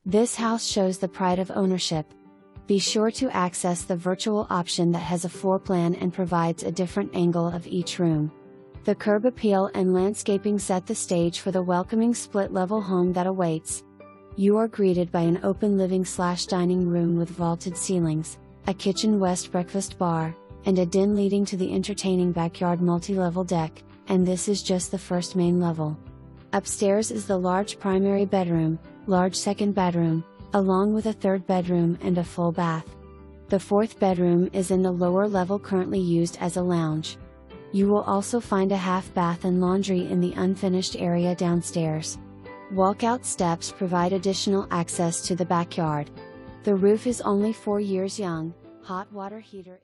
This house shows the pride of ownership. Be sure to access the virtual option that has a floor plan and provides a different angle of each room. The curb appeal and landscaping set the stage for the welcoming split-level home that awaits. You are greeted by an open living/dining room with vaulted ceilings, a kitchen west breakfast bar, and a den leading to the entertaining backyard multi-level deck, and this is just the first main level. Upstairs is the large primary bedroom, large second bedroom, along with a third bedroom and a full bath. The fourth bedroom is in the lower level, currently used as a lounge. You will also find a half bath and laundry in the unfinished area downstairs. Walkout steps provide additional access to the backyard. The roof is only 4 years young, hot water heater